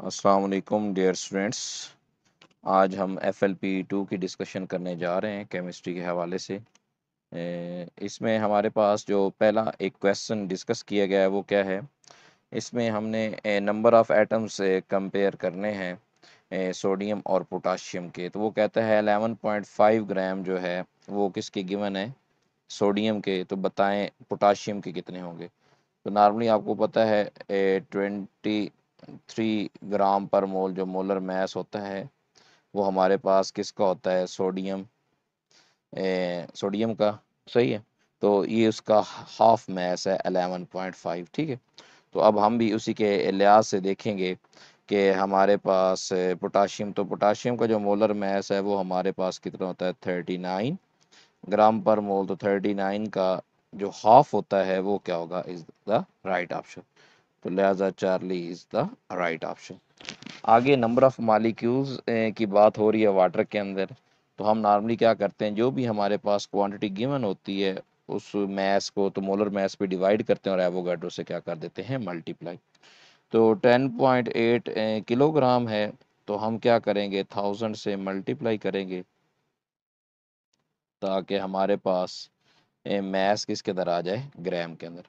अस्सलाम वालेकुम dear students. आज हम FLP2 की डिस्कशन करने जा रहे हैं केमिस्ट्री के हवाले से। इसमें हमारे पास जो पहला एक क्वेश्चन डिस्कस किया गया है वो क्या है। इसमें हमने नंबर ऑफ़ एटम्स कंपेयर करने हैं सोडियम और पोटाशियम के। तो वो कहता है 11.5 ग्राम जो है वो किसके गिवन है, सोडियम के। तो बताएं पोटाशियम के कितने होंगे। तो नॉर्मली आपको पता है 23 ग्राम पर मोल जो मोलर मैस होता है वो हमारे पास किसका होता है, सोडियम का। सही है। तो ये उसका हाफ मैस है 11.5। ठीक है। तो अब हम भी उसी के लिहाज से देखेंगे कि हमारे पास पोटाशियम, तो पोटाशियम का जो मोलर मैस है वो हमारे पास कितना होता है 39 ग्राम पर मोल। तो 39 का जो हाफ होता है वो क्या होगा, इज द राइट ऑप्शन। तो लिहाजा Charlie is the right option. आगे नंबर ऑफ मालिक्यूल्स की बात हो रही है वाटर के अंदर। तो हम नॉर्मली क्या करते हैं, जो भी हमारे पास क्वांटिटी गिवन होती है उस मैस को तो मोलर मैस पे डिवाइड करते हैं और एवोगाड्रो से क्या कर देते हैं, मल्टीप्लाई। तो 10.8 किलोग्राम है, तो हम क्या करेंगे 1000 से मल्टीप्लाई करेंगे ताकि हमारे पास मैस किसके अंदर आ जाए, ग्राम के अंदर।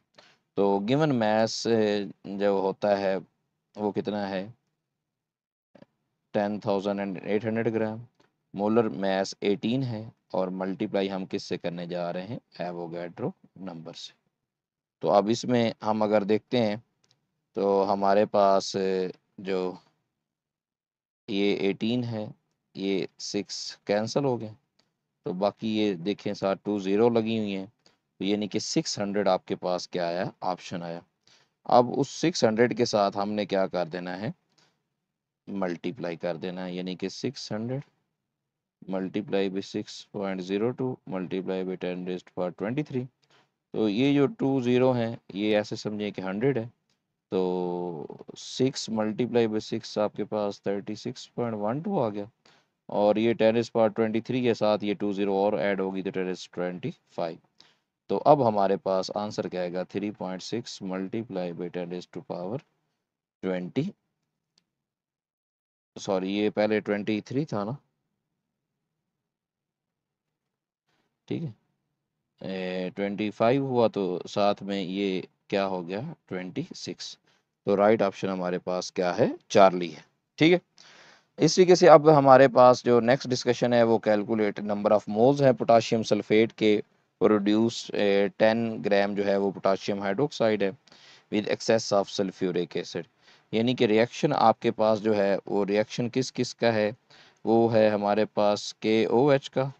तो गिवन मैस जो होता है वो कितना है 10,800 ग्राम। मोलर मैस 18 है और मल्टीप्लाई हम किससे करने जा रहे हैं, एवोगैड्रो नंबर से। तो अब इसमें हम अगर देखते हैं तो हमारे पास जो ये 18 है, ये 6 कैंसिल हो गए। तो बाकी ये देखें साथ 2 0 लगी हुई हैं। तो यानी कि 600 आपके पास क्या आया, ऑप्शन आया। अब उस 600 के साथ हमने क्या कर देना है, मल्टीप्लाई कर देना है। यानी कि 600 मल्टीप्लाई बाई 6.02 मल्टीप्लाई बाई 10⁻23। तो ये जो 2 0 हैं ये ऐसे समझिए कि 100 है। तो 6 मल्टीप्लाई बाई 6 आपके पास 36.12 आ गया। और ये 10⁻23 के साथ ये 2 0 और ऐड होगी तो 10⁻25। तो अब हमारे पास आंसर क्या आएगा, 3.6 मल्टीप्लाई बाई 10⁻20। सॉरी ये पहले 23 था ना, ठीक है। 25 हुआ तो साथ में ये क्या हो गया 26। तो राइट ऑप्शन हमारे पास क्या है, चार्ली है। ठीक है। इस तरीके से अब हमारे पास जो नेक्स्ट डिस्कशन है वो कैलकुलेट नंबर ऑफ मोल्स है पोटाशियम सल्फेट के। प्रोड्यूस 10 ग्राम जो है वो पोटाशियम हाइड्रोक्साइड है with excess of sulphuric acid. यानी कि रिएक्शन आपके पास जो है वो रिएक्शन किस किस का है, वो है हमारे पास KOH का,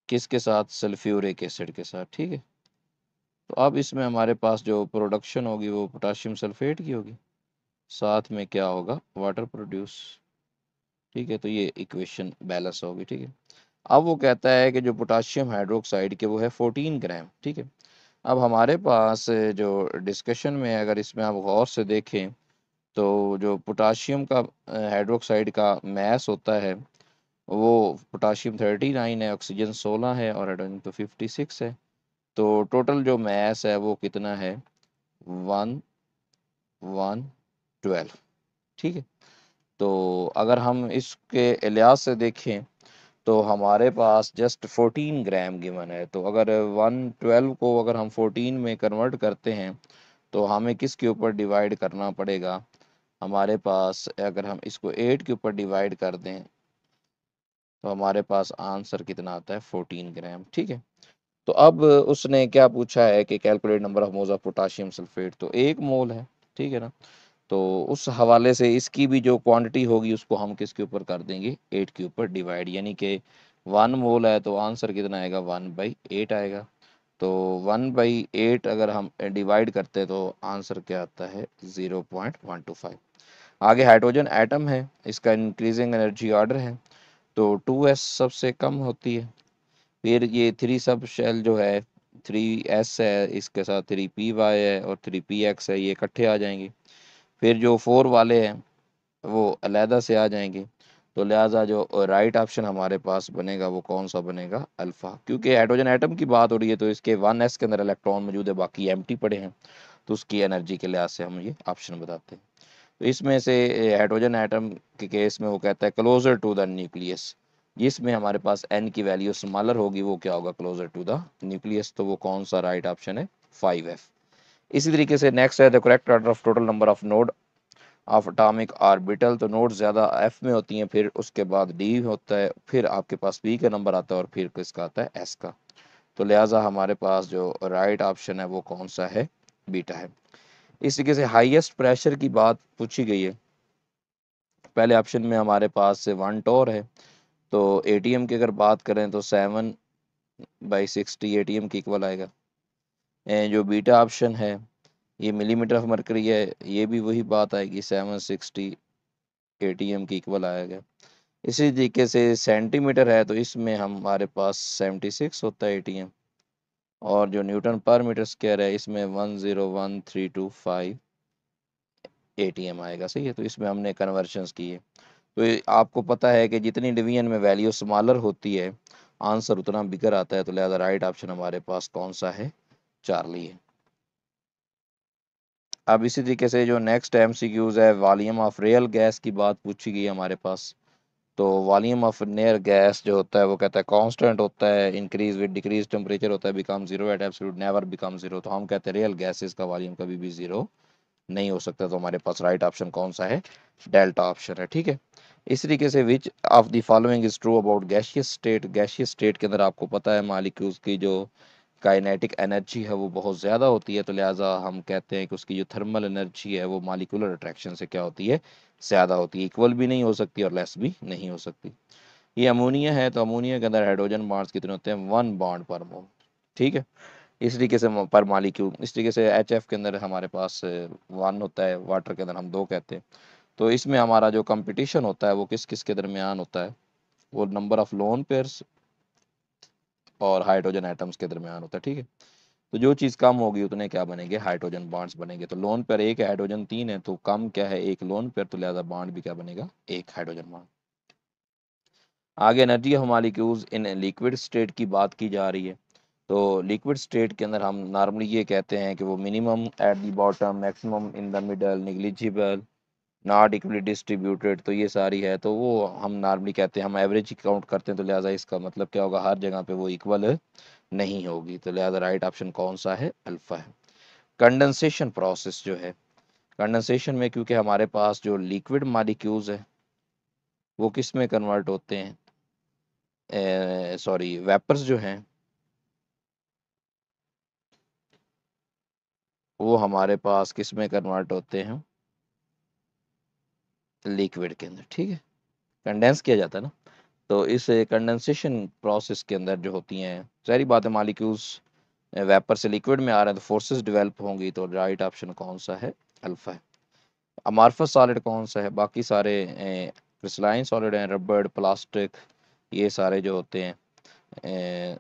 किसके साथ, सल्फ्यूरिक एसिड के साथ। ठीक है। तो अब इसमें हमारे पास जो प्रोडक्शन होगी वो पोटाशियम सल्फेट की होगी, साथ में क्या होगा, वाटर प्रोड्यूस। ठीक है। तो ये इक्वेशन बैलेंस होगी। ठीक है। अब वो कहता है कि जो पोटाशियम हाइड्रोक्साइड के वो है 14 ग्राम। ठीक है। अब हमारे पास जो डिस्कशन में है, अगर इसमें आप गौर से देखें तो जो पोटाशियम का हाइड्रोक्साइड का मैस होता है वो पोटाशियम 39 है, ऑक्सीजन 16 है और हाइड्रोजन तो 56 है। तो टोटल जो मैस है वो कितना है, 1112। ठीक है। तो अगर हम इसके लिहाज से देखें तो हमारे पास जस्ट 14 ग्राम गिवन है। तो अगर 112 को अगर हम 14 में कन्वर्ट करते हैं तो हमें किसके ऊपर डिवाइड करना पड़ेगा, हमारे पास अगर हम इसको 8 के ऊपर डिवाइड कर दें तो हमारे पास आंसर कितना आता है, 14 ग्राम। ठीक है। तो अब उसने क्या पूछा है कि calculate number of moles of potassium sulphate, तो 1 मोल है। ठीक है ना। तो उस हवाले से इसकी भी जो क्वांटिटी होगी उसको हम किसके ऊपर कर देंगे, 8 के ऊपर डिवाइड। यानी कि 1 मोल है तो आंसर कितना आएगा, 1/8 आएगा। तो 1/8 अगर हम डिवाइड करते हैं तो आंसर क्या आता है, 0.125। आगे हाइड्रोजन एटम है, इसका इंक्रीजिंग एनर्जी ऑर्डर है। तो 2s सबसे कम होती है। फिर ये 3 सब शेल जो है 3s है, इसके साथ 3py है और 3px है, ये इकट्ठे आ जाएंगे। फिर जो 4 वाले हैं वो अलहदा से आ जाएंगे। तो लिहाजा जो राइट ऑप्शन हमारे पास बनेगा वो कौन सा बनेगा, अल्फा। क्योंकि हाइड्रोजन एटम की बात हो रही है तो इसके 1s के अंदर इलेक्ट्रॉन मौजूद है, बाकी एम्प्टी पड़े हैं। तो उसकी एनर्जी के लिहाज से हम ये ऑप्शन बताते हैं। तो इसमें से हाइड्रोजन एटम के केस में वो कहता है क्लोजर टू द न्यूक्लियस, जिसमें हमारे पास n की वैल्यू स्मॉलर होगी वो क्या होगा, क्लोजर टू द न्यूक्लियस। तो वो कौन सा राइट ऑप्शन है, 5F। इसी तरीके से नेक्स्ट है the correct order of total number of node of atomic orbital. तो नोड ज़्यादा f में होती हैं, फिर उसके बाद d होता है, फिर आपके पास p का नंबर आता है और फिर किसका आता है, s का। तो लिहाजा हमारे पास जो राइट ऑप्शन है वो कौन सा है, बीटा है। इस तरीके से हाईएस्ट प्रेशर की बात पूछी गई है। पहले ऑप्शन में हमारे पास से 1 टोर है, तो एटीएम की अगर बात करें तो 7/60 एटीएम की इक्वल आएगा। जो बीटा ऑप्शन है ये मिलीमीटर ऑफ मरकरी है, ये भी वही बात आएगी, 760 एटीएम की इक्वल आएगा। इसी तरीके से सेंटीमीटर है, तो इसमें हमारे पास 76 होता है एटीएम, और जो न्यूटन पर मीटर स्क्वायर है इसमें 101325 एटीएम आएगा। सही है, तो इसमें हमने कन्वर्शंस की है। तो आपको पता है कि जितनी डिवीजन में वैल्यू स्मॉलर होती है आंसर उतना बिगर आता है। तो लिहाजा राइट ऑप्शन हमारे पास कौन सा है, चार्ली है। अब इसी तरीके से जो नेक्स्ट एमसीक्यूज है, वॉल्यूम ऑफ रियल गैस की बात पूछी गई है हमारे पास। तो वॉल्यूम ऑफ नियर गैस जो होता है वो कहता है कांस्टेंट होता है, इंक्रीज विद डिक्रीज टेम्परेचर होता है, become zero at absolute never become zero. तो हम कहते हैं रियल गैसेस का वॉल्यूम कभी भी जीरो नहीं हो सकता। तो हमारे पास राइट ऑप्शन कौन सा है, डेल्टा ऑप्शन है। ठीक है, इस तरीके से विच of the following is true about gaseous state. Gaseous state के अंदर आपको पता है मॉलिक्यूल्स की जो काइनेटिक एनर्जी है वो बहुत ज़्यादा होती है। तो लिहाजा हम कहते हैं कि उसकी जो थर्मल एनर्जी है वो मॉलिक्यूलर अट्रैक्शन से क्या होती है, ज़्यादा होती है। इक्वल भी नहीं हो सकती और लेस भी नहीं हो सकती। ये अमोनिया है, तो अमोनिया के अंदर हाइड्रोजन बॉन्ड्स कितने होते हैं, 1 बॉन्ड पर मोल। ठीक है, इस तरीके से पर मॉलिक्यूल। इस तरीके से HF के अंदर हमारे पास 1 होता है, वाटर के अंदर हम 2 कहते हैं। तो इसमें हमारा जो कंपटीशन होता है वो किस किस के दरमियान होता है, वो नंबर ऑफ लोन पेयर्स और हाइड्रोजन एटम्स के दरमियान होता है। ठीक है, तो जो चीज़ कम होगी उतने क्या बनेंगे, हाइड्रोजन बॉन्ड्स बनेंगे। तो लोन पेयर 1 है, हाइड्रोजन 3 है, तो कम क्या है, 1 लोन पेयर, तो लिहाजा बॉन्ड भी क्या बनेगा, 1 हाइड्रोजन बॉन्ड। आगे energy of molecules in liquid state की बात की जा रही है। तो लिक्विड स्टेट के अंदर हम नॉर्मली ये कहते हैं कि वो minimum at the bottom, maximum in the middle, negligible, not equally distributed. तो ये सारी है, तो वो हम नॉर्मली कहते हैं, हम एवरेज काउंट करते हैं। तो लिहाजा इसका मतलब क्या होगा, हर जगह पे वो इक्वल नहीं होगी। तो लिहाजा राइट ऑप्शन कौन सा है, अल्फा है। कंडेंसेशन प्रोसेस जो है, कंडेंसेशन में क्योंकि हमारे पास जो लिक्विड मॉलिक्यूल्स है वो किस में कन्वर्ट होते हैं, सॉरी वेपर्स जो हैं वो हमारे पास किस में कन्वर्ट होते हैं, लिक्विड के अंदर। ठीक है, कंडेंस किया जाता है ना। तो इस कंडेंसेशन प्रोसेस के अंदर जो होती हैं, सारी बात है, मॉलिक्यूल्स वेपर से लिक्विड में आ रहे हैं तो फोर्सेस डेवलप होंगी। तो राइट ऑप्शन कौन सा है, अल्फा है। अमार्फस सॉलिड कौन सा है, बाकी सारे क्रिस्टलाइन सॉलिड हैं, रबड़, प्लास्टिक, ये सारे जो होते हैं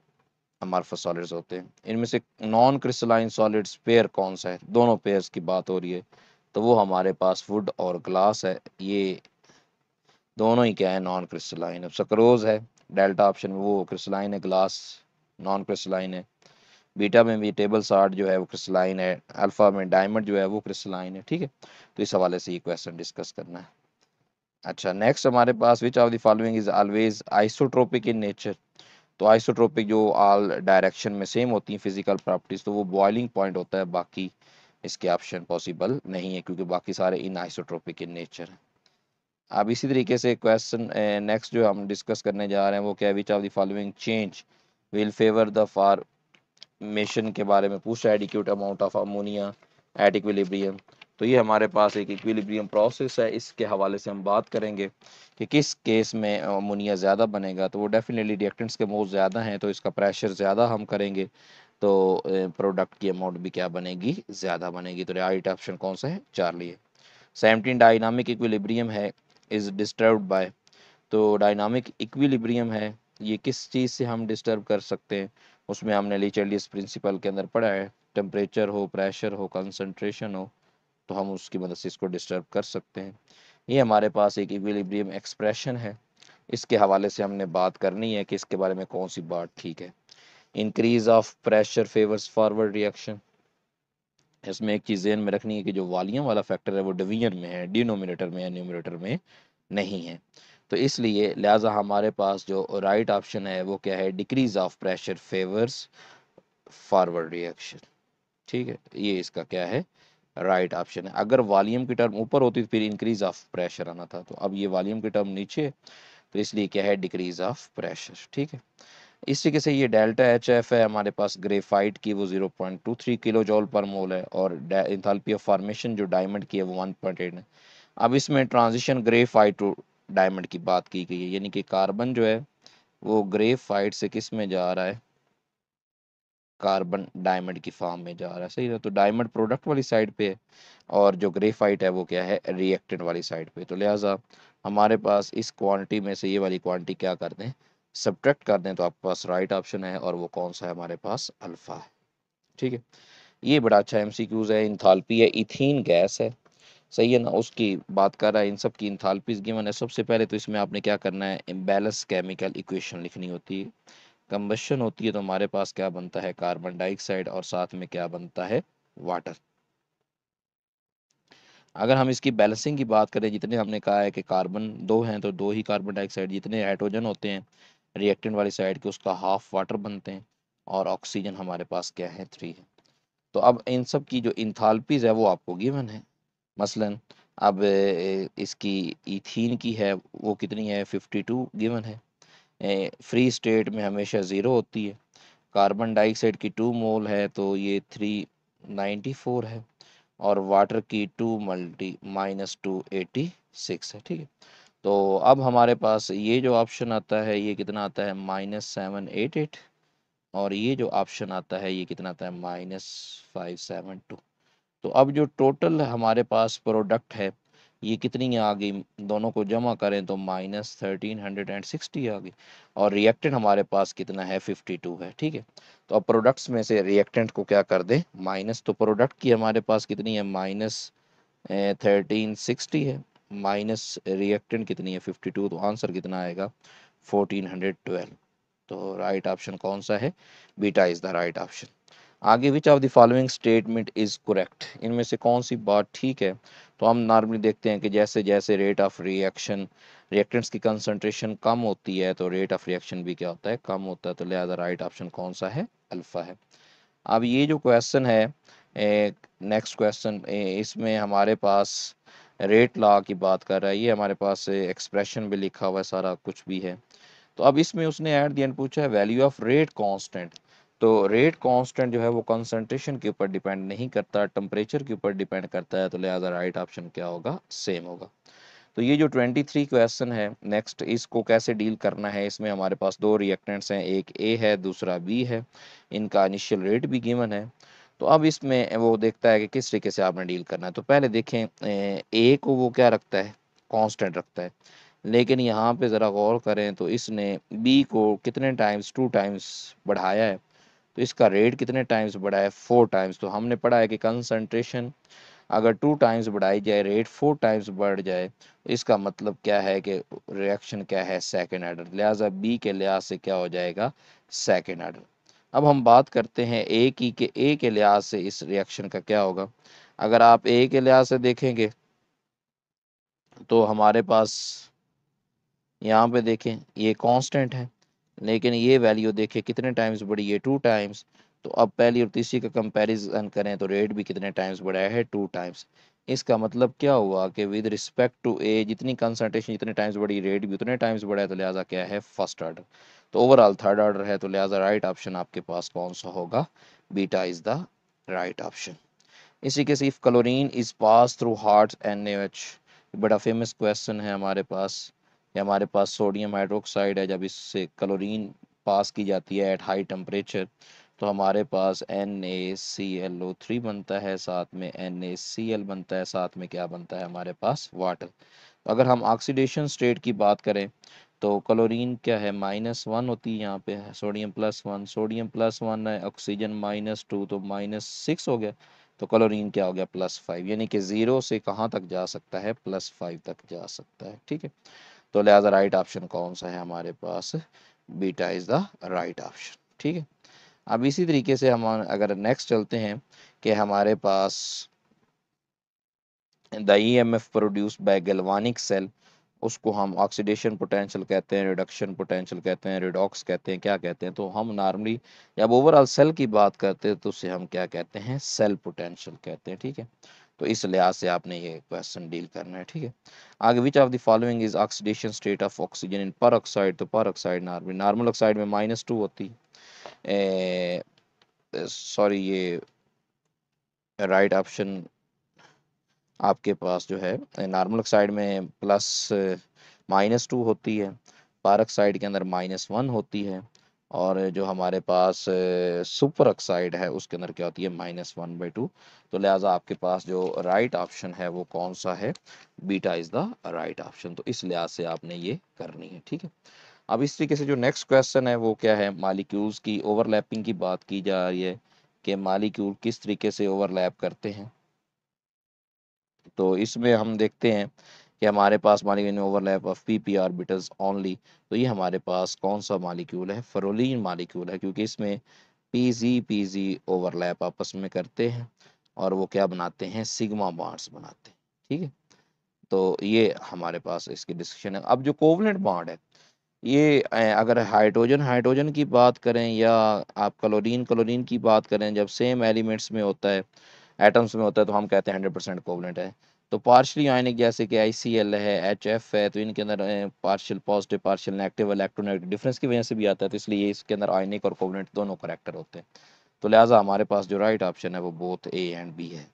अमार्फस सॉलिड्स होते हैं। इनमें से नॉन क्रिस्टलाइन सॉलिड्स पेयर कौन सा है, दोनों पेयर्स की बात हो रही है, तो वो हमारे पास वुड और ग्लास है। ये दोनों ही क्या है, नॉन क्रिस्टलाइन। अब सक्रोज है, डेल्टा ऑप्शन में, वो क्रिस्टलाइन है, ग्लास नॉन क्रिस्टलाइन है। बीटा में भी टेबल साल्ट जो है वो क्रिस्टलाइन है, अल्फा में डायमंड जो है वो क्रिस्टलाइन है। ठीक है, तो इस हवाले से ये क्वेश्चन डिस्कस करना है। अच्छा, नेक्स्ट हमारे पास which of the following is always isotropic in nature. तो आइसोट्रोपिक जो ऑल डायरेक्शन में सेम होती हैं फिजिकल प्रॉपर्टीज, तो वो बॉइलिंग पॉइंट होता है। बाकी इसके ऑप्शन पॉसिबल नहीं है क्योंकि बाकी सारे इन आइसोट्रोपिक इन नेचर है। अब इसी तरीके से क्वेश्चन नेक्स्ट जो हम डिस्कस करने जा रहे हैं वो क्या है, विच of the following change will favour the formation के बारे में पूछा है, adequate amount of ammonia at equilibrium. तो ये हमारे पास एक इक्विलिब्रियम प्रोसेस है, इसके हवाले से हम बात करेंगे कि किस केस में अमोनिया ज़्यादा बनेगा। तो वो डेफिनेटली रिएक्टेंट्स के मोल ज़्यादा हैं तो इसका प्रेशर ज़्यादा हम करेंगे, तो प्रोडक्ट की अमाउंट भी क्या बनेगी, ज़्यादा बनेगी। तो राइट ऑप्शन कौन सा है, चार्ली है। 17 डायनामिक इक्विलिब्रियम है, इज डिस्टर्ब्ड बाय। तो डायनामिक इक्विलिब्रियम है, ये किस चीज़ से हम डिस्टर्ब कर सकते हैं, उसमें हमने ली चार्लियस प्रिंसिपल के अंदर पढ़ा है, टेम्परेचर हो, प्रेशर हो, कंसंट्रेशन हो, तो हम उसकी मदद से इसको डिस्टर्ब कर सकते हैं। ये हमारे पास एक इक्विलिब्रियम एक्सप्रेशन है, इसके हवाले से हमने बात करनी है कि इसके बारे में कौन सी बात ठीक है। Increase of pressure favours forward reaction, इसमें एक चीज़ ज़हन में रखनी है कि जो वॉल्यूम वाला फैक्टर है वो डिवीजन में है, डिनोमिनेटर में या न्यूमरेटर में नहीं है। तो इसलिए लिहाजा हमारे पास जो राइट ऑप्शन है वो क्या है, decrease of pressure favours forward reaction. ठीक है, ये इसका क्या है, राइट ऑप्शन है। अगर वॉल्यूम की टर्म ऊपर होती तो फिर इंक्रीज ऑफ प्रेशर आना था, तो अब ये वॉल्यूम की टर्म नीचे, तो इसलिए क्या है, डिक्रीज ऑफ प्रेशर। ठीक है, इस तरीके से ये डेल्टा एच एफ है हमारे पास ग्रेफाइट की, वो 0.23 किलो जॉल पर मोल है, और इंथैल्पी ऑफ फॉर्मेशन जो डायमंड की है वो 1.8 है। अब इसमें ट्रांजिशन ग्रेफाइट टू डायमंड की बात की गई है, यानी कि कार्बन जो है वो ग्रेफाइट से किस में जा रहा है, कार्बन डायमंड की फॉर्म में जा रहा है। सही है, तो डायमंड प्रोडक्ट वाली साइड पे है और जो ग्रेफाइट है वो क्या है, रिएक्टेंट वाली साइड पे। तो लिहाजा हमारे पास इस क्वांटिटी में से ये वाली क्वांटिटी क्या कर दें, सब्ट्रैक्ट कर दें, तो आपके पास राइट ऑप्शन है, और वो कौन सा है, हमारे पास अल्फा है। ठीक है, ये बड़ा अच्छा एमसीक्यूज है। इंथाल्पी है, इथीन गैस है, सही है ना, उसकी बात कर रहा है, इन सब की इंथाल्पीज गिवन है। सबसे पहले तो इसमें आपने क्या करना है, इम्बैलेंस केमिकल इक्वेशन लिखनी होती है। कंबशन होती है तो हमारे पास क्या बनता है, कार्बन डाइऑक्साइड, और साथ में क्या बनता है, वाटर। अगर हम इसकी बैलेंसिंग की बात करें, जितने हमने कहा है कि कार्बन दो हैं तो दो ही कार्बन डाइऑक्साइड, जितने हाइड्रोजन होते हैं रिएक्टेंट वाली साइड के उसका हाफ वाटर बनते हैं, और ऑक्सीजन हमारे पास क्या है, 3 है। तो अब इन सब की जो इंथाल्पीज है वो आपको गिवन है। मसलन अब इसकी इथीन की है वो कितनी है, 52 गिवन है। फ्री स्टेट में हमेशा ज़ीरो होती है। कार्बन डाइऑक्साइड की 2 मोल है तो ये 394 है, और वाटर की 2 मल्टी माइनस 286 है। ठीक है, तो अब हमारे पास ये जो ऑप्शन आता है ये कितना आता है, -788, और ये जो ऑप्शन आता है ये कितना आता है, -572। तो अब जो टोटल हमारे पास प्रोडक्ट है ये कितनी आ गई, दोनों को जमा करें तो -1360 आ गई, और रिएक्टेंट हमारे पास कितना है, 52 है। ठीक है, तो अब प्रोडक्ट्स में से रिएक्टेंट को क्या कर दें, माइनस, तो प्रोडक्ट की हमारे पास कितनी है, -1360 है, माइनस रिएक्टेंट कितनी है, 52, तो आंसर कितना आएगा, 1412। तो राइट ऑप्शन कौन सा है, beta is the right option. आगे which of the following statement is correct, इनमें से कौन सी बात ठीक है। तो हम नॉर्मली देखते हैं कि जैसे जैसे रेट ऑफ रिएक्शन, रिएक्टेंट्स की कंसंट्रेशन कम होती है तो रेट ऑफ रिएक्शन भी क्या होता है, कम होता है। तो लिहाजा राइट ऑप्शन कौन सा है, अल्फा है। अब ये जो क्वेश्चन है, नेक्स्ट क्वेश्चन, इसमें हमारे पास रेट लॉ की बात कर रहा है, ये हमारे पास एक्सप्रेशन भी लिखा हुआ है, सारा कुछ भी है। तो अब इसमें उसने एट द एंड पूछा है वैल्यू ऑफ रेट कांस्टेंट। तो रेट कांस्टेंट जो है वो कंसंट्रेशन के ऊपर डिपेंड नहीं करता, टेम्परेचर के ऊपर डिपेंड करता है। तो लिहाजा राइट ऑप्शन क्या होगा, सेम होगा। तो ये जो 23 क्वेश्चन है, नेक्स्ट इसको कैसे डील करना है, इसमें हमारे पास दो रिएक्टेंट्स हैं, एक ए है दूसरा बी है, इनका इनिशियल रेट भी गिवन है। तो अब इसमें वो देखता है कि किस तरीके से आपने डील करना है। तो पहले देखें, ए को वो क्या रखता है, कांस्टेंट रखता है, लेकिन यहाँ पे ज़रा गौर करें तो इसने बी को कितने टाइम्स, 2 टाइम्स बढ़ाया है। तो इसका रेट कितने टाइम्स बढ़ा है, 4 टाइम्स। तो हमने पढ़ा है कि कंसंट्रेशन अगर 2 टाइम्स बढ़ाई जाए, रेट 4 टाइम्स बढ़ जाए, तो इसका मतलब क्या है कि रिएक्शन क्या है, सेकेंड ऑर्डर। लिहाजा बी के लिहाज से क्या हो जाएगा, सेकेंड ऑर्डर। अब हम बात करते हैं ए की, कि ए के लिहाज से इस रिएक्शन का क्या होगा। अगर आप ए के लिहाज से देखेंगे तो हमारे पास यहाँ पे देखें ये कांस्टेंट है, लेकिन ये वैल्यू देखें कितने टाइम्स बढ़ी है, 2 टाइम्स। तो अब पहली और तीसरी का कंपैरिजन करें तो रेट भी कितने टाइम्स बढ़ा है, 2 टाइम्स। इसका मतलब क्या हुआ कि विद रिस्पेक्ट टू ए जितनी कंसंट्रेशन जितने टाइम्स बढ़ी, रेट भी उतने टाइम्स बढ़ा है। तो लिहाजा क्या है, फर्स्ट ऑर्डर। तो ओवरऑल थर्ड ऑर्डर है। तो लिहाजा राइट ऑप्शन आपके पास कौन सा होगा, beta is the right option. इसी के से if chlorine is pass through heart NaOH, बड़ा फेमस क्वेश्चन है हमारे पास। ये हमारे पास सोडियम हाइड्रोक्साइड है, जब इससे क्लोरीन पास की जाती है एट हाई टेम्परेचर तो हमारे पास NaClO3 बनता है, साथ में NaCl बनता है, साथ में क्या बनता है हमारे पास, वाटर। तो अगर हम ऑक्सीडेशन स्टेट की बात करें तो क्लोरीन क्या है, -1 होती है, यहाँ पे है सोडियम +1, सोडियम +1 है, ऑक्सीजन -2, तो -6 हो गया। तो क्लोरीन क्या हो गया, +5, यानी कि 0 से कहाँ तक जा सकता है, +5 तक जा सकता है। ठीक है, तो लिहाजा राइट ऑप्शन कौन सा है हमारे पास, beta is the right option. ठीक है, अब इसी तरीके से हम अगर नेक्स्ट चलते हैं कि हमारे पास the EMF produced by galvanic cell, उसको हम ऑक्सीडेशन पोटेंशियल कहते हैं, रिडक्शन पोटेंशियल कहते हैं, रिडॉक्स कहते हैं, क्या कहते हैं। तो हम नॉर्मली जब ओवरऑल सेल की बात करते हैं तो उसे हम क्या कहते हैं, सेल पोटेंशियल कहते हैं। ठीक है, तो इस लिहाज से आपने ये क्वेश्चन डील करना है। ठीक है, आगे which of the following is oxidation state of oxygen in पर ऑक्साइड। तो पर ऑक्साइड नॉर्मल ऑक्साइड में -2 होती है, सॉरी ये राइट ऑप्शन आपके पास जो है नॉर्मल ऑक्साइड में +-2 होती है, पार ऑक्साइड के अंदर -1 होती है, और जो हमारे पास सुपर ऑक्साइड है उसके अंदर क्या होती है, -1/2। तो लिहाजा आपके पास जो राइट ऑप्शन है वो कौन सा है, beta is the right option. तो इस लिहाज से आपने ये करनी है। ठीक है, अब इस तरीके से जो नेक्स्ट क्वेश्चन है वो क्या है, मालिक्यूल्स की ओवरलैपिंग की बात की जा रही है कि मालिक्यूल किस तरीके से ओवरलैप करते हैं। तो इसमें हम देखते हैं कि हमारे पास molecule overlap of p orbitals only. तो ये हमारे पास कौन सा मॉलिक्यूल है, फ्लोरीन मॉलिक्यूल है, क्योंकि इसमें पीजी ओवरलैप आपस में करते हैं और वो क्या बनाते हैं, सिग्मा बॉन्ड्स बनाते हैं। ठीक है, तो ये हमारे पास इसकी डिस्कशन है। अब जो कोवलेंट बॉन्ड है, ये अगर हाइड्रोजन हाइड्रोजन की बात करें या आप क्लोरीन क्लोरीन की बात करें, जब सेम एलिमेंट्स में होता है, एटम्स में होता है, तो हम कहते हैं 100% कोवलेंट है। तो पार्शली आयनिक जैसे कि ICl है, HF है, तो इनके अंदर partial positive partial negative electronegative difference की वजह से भी आता है, तो इसलिए इसके अंदर आयनिक और कोवलेंट दोनों करेक्टर होते हैं। तो लिहाजा हमारे पास जो राइट ऑप्शन है वो बोथ A एंड B है।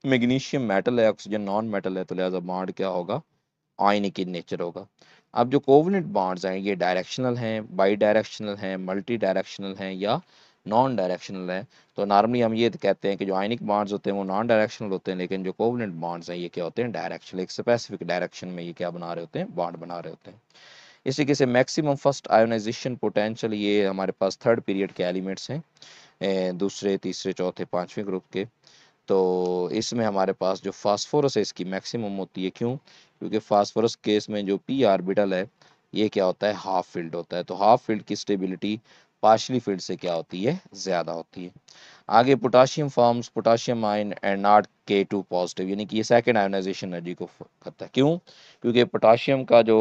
मैग्नीशियम मेटल है, ऑक्सीजन नॉन मेटल है, तो लिहाजा बॉन्ड क्या होगा, आयनिक इन नेचर होगा। अब जो कोवलेंट बॉन्ड्स हैं ये डायरेक्शनल हैं, बाई डायरेक्शनल हैं, मल्टी डायरेक्शनल हैं या नॉन डायरेक्शनल है। तो नॉर्मली हम ये कहते हैं कि जो आयनिक बॉन्ड्स होते हैं वो नॉन डायरेक्शनल होते हैं, लेकिन जो कोवलेंट बॉन्ड्स हैं ये क्या होते हैं, डायरेक्शनल, एक स्पेसिफिक डायरेक्शन में ये क्या बना रहे होते हैं, बॉन्ड बना रहे होते हैं। इसी के से मैक्सिमम फर्स्ट आयोनाइजेशन पोटेंशियल, ये हमारे पास थर्ड पीरियड के एलिमेंट्स हैं, दूसरे तीसरे चौथे पांचवें ग्रुप के। तो इसमें हमारे पास जो फास्फोरस है इसकी मैक्सिमम होती है, क्यों, क्योंकि फास्फोरस केस में जो p ऑर्बिटल है ये क्या होता है, हाफ फील्ड होता है। तो हाफ फील्ड की स्टेबिलिटी पार्शली फील्ड से क्या होती है, ज़्यादा होती है। आगे potassium forms potassium ion and not K2 positive, यानी कि ये सेकंड आयोनाइजेशन एनर्जी को करता है। क्यों, क्योंकि पोटाशियम का जो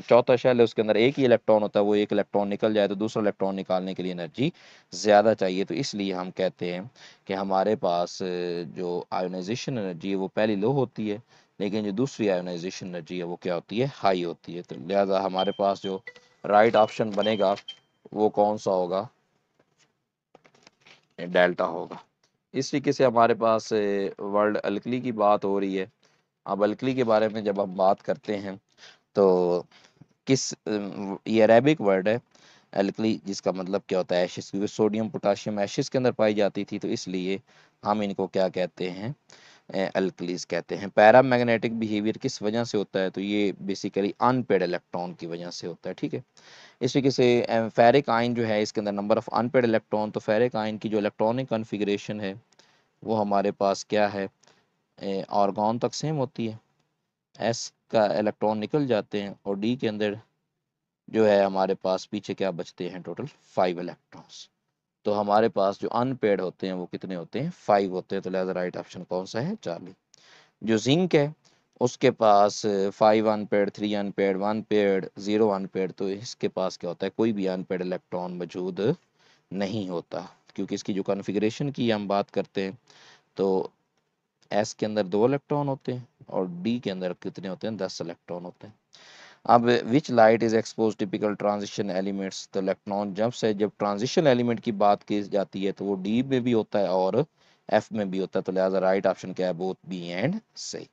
चौथा शेल है उसके अंदर एक ही इलेक्ट्रॉन होता है, वो एक इलेक्ट्रॉन निकल जाए तो दूसरा इलेक्ट्रॉन निकालने के लिए एनर्जी ज़्यादा चाहिए। तो इसलिए हम कहते हैं कि हमारे पास जो आयोनाइजेशन एनर्जी है वो पहली लो होती है, लेकिन जो दूसरी आयोनाइजेशन एनर्जी है वो क्या होती है, हाई होती है। तो लिहाजा हमारे पास जो राइट ऑप्शन बनेगा वो कौन सा होगा, डेल्टा होगा। इस तरीके से हमारे पास वर्ल्ड अल्कली की बात हो रही है। अब अल्कली के बारे में जब हम बात करते हैं तो ये अरेबिक वर्ड है अल्कली, जिसका मतलब क्या होता है, एशिस, क्योंकि सोडियम पोटाशियम एशिस के अंदर पाई जाती थी, तो इसलिए हम इनको क्या कहते हैं, अल्कलीज कहते हैं। पैरामैग्नेटिक बिहेवियर किस वजह से होता है, तो ये बेसिकली अनपेड इलेक्ट्रॉन की वजह से होता है। ठीक है, इस तरीके से फेरिक आयन जो है इसके अंदर नंबर ऑफ अनपेड इलेक्ट्रॉन, तो फेरिक आयन की जो इलेक्ट्रॉनिक कॉन्फ़िगरेशन है वो हमारे पास क्या है, ऑर्गन तक सेम होती है, S का इलेक्ट्रॉन निकल जाते हैं और D के अंदर जो है हमारे पास पीछे क्या बचते हैं, टोटल 5 इलेक्ट्रॉन्स। तो हमारे पास जो अनपेड होते हैं वो कितने होते हैं, 5 होते हैं। तो लिहाजा राइट ऑप्शन कौन सा है, चार्ली। जो जिंक है उसके पास 5 अनपेड, 3 अनपेड, 1 पेड, 0 अनपेड, तो इसके पास क्या होता है, कोई भी अनपेड इलेक्ट्रॉन मौजूद नहीं होता, क्योंकि इसकी जो कॉन्फ़िगरेशन की हम बात करते हैं तो S के अंदर 2 इलेक्ट्रॉन होते हैं और D के अंदर कितने होते हैं, 10 इलेक्ट्रॉन होते हैं। अब which light is expose typical transition elements, तो इलेक्ट्रॉन जब ट्रांजिशन एलिमेंट की बात की जाती है तो वो डी में भी होता है और एफ में भी होता है। तो लिहाजा राइट ऑप्शन क्या है, बोथ बी एंड सी।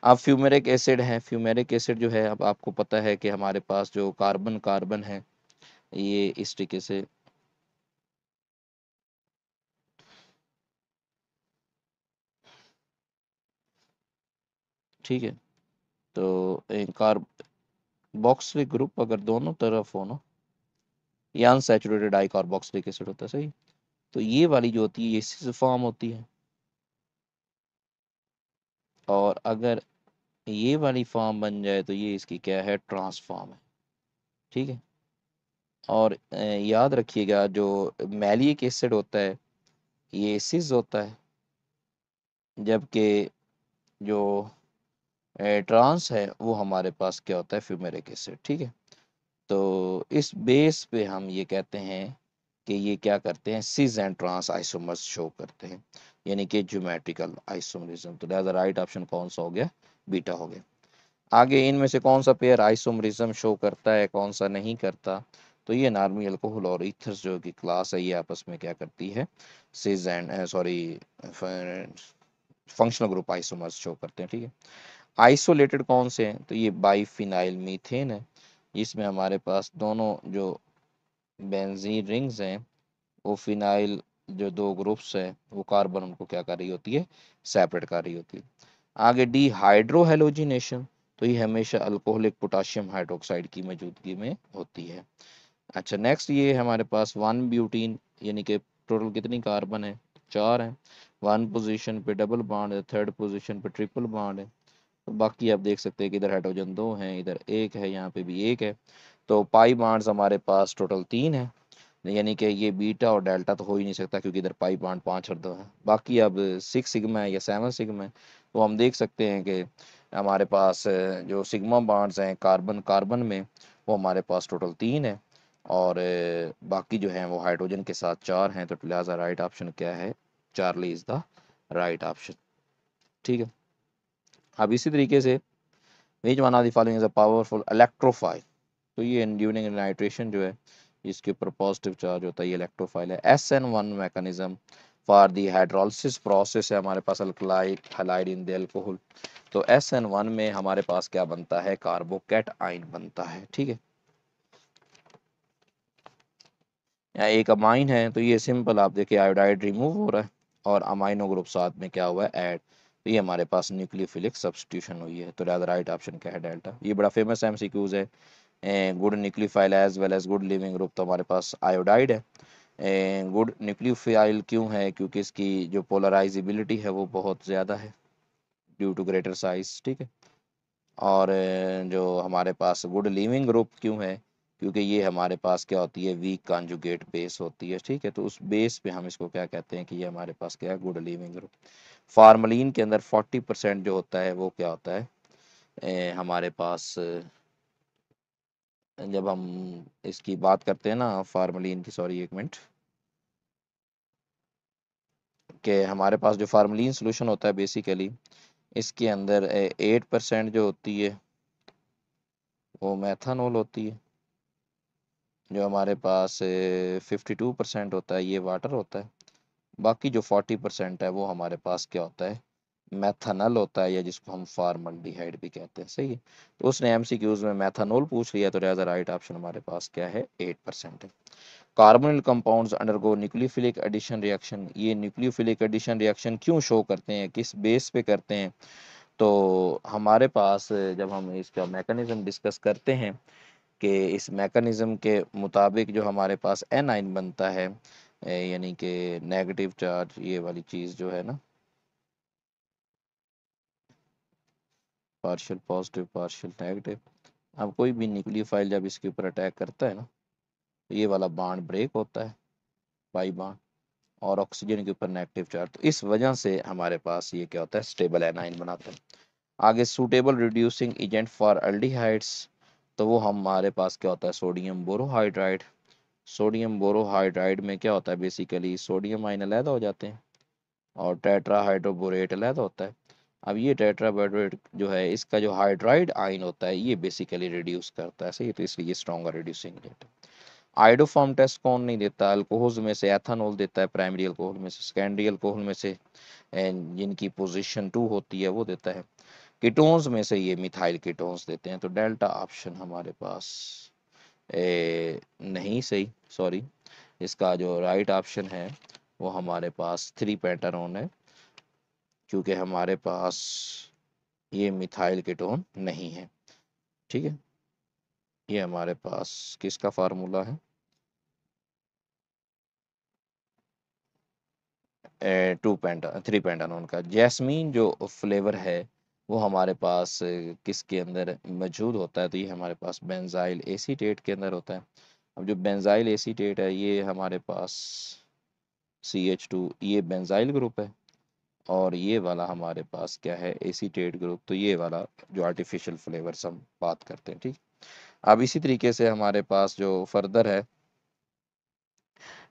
अब फ्यूमेरिक एसिड है, फ्यूमेरिक एसिड जो है, अब आपको पता है कि हमारे पास जो कार्बन कार्बन है ये इस तरीके से, ठीक है, तो कार्बोक्सिलिक ग्रुप अगर दोनों तरफ हो ना, ये अनसैचुरेटेड डाई कार्बोक्सिलिक एसिड होता है, सही। तो ये वाली जो होती है ये इसी से फॉर्म होती है, और अगर ये वाली फॉर्म बन जाए तो ये इसकी क्या है, ट्रांसफॉर्म है। ठीक है, और याद रखिएगा जो मैलिक एसिड होता है ये सिस होता है, जबकि जो ट्रांस है वो हमारे पास क्या होता है, फ्यूमेरिक एसिड। ठीक है, तो इस बेस पे हम ये कहते हैं कि ये क्या करते हैं, cis and trans isomers show करते हैं, यानी कि ज्योमेट्रिकल आइसोमरिज्म। तो लिहाजा राइट ऑप्शन कौन सा हो गया, बीटा हो गया। आगे इनमें से कौन सा पेयर आइसोमरिज्म शो करता है, कौन सा नहीं करता, तो ये नॉर्मल अल्कोहल और ईथर्स जो कि क्लास है, ये आपस में क्या करती है, cis and sorry functional group isomers show करते हैं। ठीक है, आइसोलेटेड कौन से हैं, तो ये बाइफिनाइल मीथेन है, इसमें हमारे पास दोनों जो बेंजीन रिंग्स हैं वो फिनाइल जो दो ग्रुप्स हैं वो कार्बन उनको क्या कर रही होती है, सेपरेट कर रही होती है। आगे डी हाइड्रो हेलोजिनेशन, तो ये हमेशा अल्कोहलिक पोटाशियम हाइड्रोक्साइड की मौजूदगी में होती है। अच्छा नेक्स्ट ये हमारे पास वन ब्यूटीन, यानी कि टोटल कितनी कार्बन है, चार है, वन पोजीशन पे डबल बॉन्ड है, थर्ड पोजीशन पे ट्रिपल बॉन्ड है। तो बाकी आप देख सकते हैं कि इधर हाइड्रोजन दो हैं, इधर एक है, यहाँ पे भी एक है। तो पाई बॉन्ड्स हमारे पास टोटल तीन है, यानी कि ये बीटा और डेल्टा तो हो ही नहीं सकता क्योंकि इधर पाई बॉन्ड पांच और दो है। बाकी अब सिक्स सिग्मा है या सेवन सिग्मा है, तो हम देख सकते हैं कि हमारे पास जो सिग्मा बॉन्ड्स हैं कार्बन कार्बन में वो हमारे पास टोटल तीन है, और बाकी जो है वो हाइड्रोजन के साथ चार हैं। तो लिहाजा राइट ऑप्शन क्या है, Charlie is the right option. ठीक है, अब इसी तरीके से which one of the following is a powerful electrophile, तो ये ड्यूरिंग नाइट्रेशन जो है इसके ऊपर पॉजिटिव चार्ज होता है, ये इलेक्ट्रोफाइल है। SN1 mechanism for the hydrolysis process है हमारे पास alkyl halide in the alcohol, तो SN1 में हमारे पास क्या बनता है, कार्बोकैट आइन बनता है। ठीक है, या एक अमाइन है तो ये सिंपल आप देखिए आयोडाइड रिमूव हो रहा है और अमाइनो ग्रुप साथ में क्या हुआ है, ऐड, तो ये हमारे पास न्यूक्लियोफिलिक सब्स्टिट्यूशन हुई है। तो राइट ऑप्शन क्या है, डेल्टा। ये बड़ा फेमस MCQज है। Good nucleophile as well as good leaving group, तो हमारे पास आयोडाइड है। गुड न्यूक्लियोफाइल क्यों है, क्योंकि इसकी जो पोलराइजेबिलिटी है वो बहुत ज़्यादा है ड्यू टू ग्रेटर साइज। ठीक है, और जो हमारे पास गुड लिविंग ग्रुप क्यों है, क्योंकि ये हमारे पास क्या होती है, वीक कॉन्जुगेट बेस होती है। ठीक है, तो उस बेस पे हम इसको क्या कहते हैं कि ये हमारे पास क्या है, गुड लिविंग ग्रुप। फार्मलिन के अंदर 40% जो होता है वो क्या होता है, हमारे पास जब हम इसकी बात करते हैं ना फार्मलिन की, सॉरी एक मिनट, कि हमारे पास जो फार्मलिन सोल्यूशन होता है बेसिकली इसके अंदर 8% जो होती है वो मैथानॉल होती है, जो हमारे पास 52% होता है ये वाटर होता है, बाकी जो 40% है वो हमारे पास क्या होता है, मैथनॉल होता है, या जिसको हम फार्मल्डिहाइड भी कहते हैं। सही है, तो उसने MCQs में मैथनॉल पूछ लिया, तो लिहाजा राइट ऑप्शन हमारे पास क्या है, 8% है। Carbonyl compounds undergo nucleophilic addition reaction, ये न्यूक्लियोफिलिक एडिशन रिएक्शन क्यों शो करते हैं, किस बेस पे करते हैं, तो हमारे पास जब हम इसका मैकेनिज्म डिस्कस करते हैं कि इस मैकेनिज्म के मुताबिक जो हमारे पास एनाइन बनता है, यानी कि नेगेटिव चार्ज, ये वाली चीज़ जो है ना, पार्शियल पॉजिटिव पार्शियल नेगेटिव, अब कोई भी न्यूक्लियोफाइल जब इसके ऊपर अटैक करता है ना, तो ये वाला बॉन्ड ब्रेक होता है, पाई बॉन्ड, और ऑक्सीजन के ऊपर नेगेटिव चार्ज, तो इस वजह से हमारे पास ये क्या होता है, स्टेबल एनाइन बनाता है। आगे suitable reducing agent for aldehydes, तो वो हमारे पास क्या होता है, सोडियम बोरोहाइड्राइड। सोडियम बोरोहाइड्राइड में क्या होता है, बेसिकली सोडियम आयन अलग हो जाते हैं और टेट्राहाइड्रोबोरेट अलग होता है। अब ये टेट्राबोरेट जो है इसका जो हाइड्राइड आयन होता है ये बेसिकली रिड्यूस करता है, सही, तो इसलिए stronger reducing agent. Iodoform test कौन नहीं देता, अल्कोहल में से एथानॉल देता है, प्राइमरी अल्कोहल में से, सेकेंडरी अल्कोहल में से जिनकी पोजीशन 2 होती है वो देता है, कीटोन्स में से ये मिथाइल कीटोन्स देते हैं। तो डेल्टा ऑप्शन हमारे पास नहीं सही, सॉरी, इसका जो राइट ऑप्शन है वो हमारे पास थ्री पेंटानोन है, क्योंकि हमारे पास ये मिथाइल कीटोन नहीं है। ठीक है, ये हमारे पास किसका फार्मूला है, टू पेंटा थ्री पेंटानोन का। जैस्मीन जो फ्लेवर है वो हमारे पास किसके अंदर मौजूद होता है, तो ये हमारे पास बेंजाइल एसीटेट के अंदर होता है। अब जो बेंजाइल एसीटेट है ये हमारे पास CH2, ये बेंजाइल ग्रुप है, और ये वाला हमारे पास क्या है, एसीटेट ग्रुप। तो ये वाला जो आर्टिफिशियल फ्लेवर्स हम बात करते हैं, ठीक। अब इसी तरीके से हमारे पास जो फर्दर है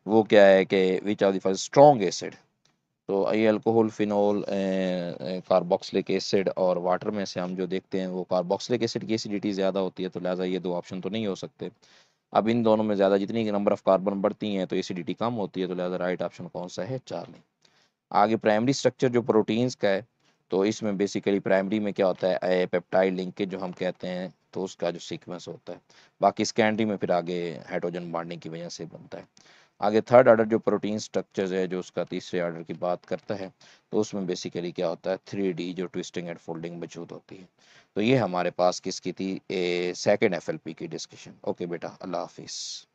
वो क्या है कि which are the first strong acid. तो ये अल्कोहल, फिनोल, कार्बोक्सिलिक एसिड और वाटर में से हम जो देखते हैं वो कार्बोक्सिलिक एसिड की एसिडिटी ज़्यादा होती है, तो लिहाजा ये दो ऑप्शन तो नहीं हो सकते। अब इन दोनों में ज़्यादा जितनी नंबर ऑफ कार्बन बढ़ती हैं तो एसिडिटी कम होती है, तो लिहाजा राइट ऑप्शन कौन सा है, चार्ली। आगे प्राइमरी स्ट्रक्चर जो प्रोटीन्स का है, तो इसमें बेसिकली प्राइमरी में क्या होता है, पेप्टाइड लिंकेज जो हम कहते हैं, तो उसका जो सीक्वेंस होता है। बाकी सेकेंडरी में फिर आगे हाइड्रोजन बॉन्डिंग की वजह से बनता है। आगे थर्ड ऑर्डर जो प्रोटीन स्ट्रक्चर्स है, जो उसका तीसरे ऑर्डर की बात करता है, तो उसमें बेसिकली क्या होता है, 3D जो ट्विस्टिंग एंड फोल्डिंग मौजूद होती है। तो ये हमारे पास किसकी थी, सेकेंड FLP की डिस्कशन। ओके बेटा, अल्लाह हाफिज़।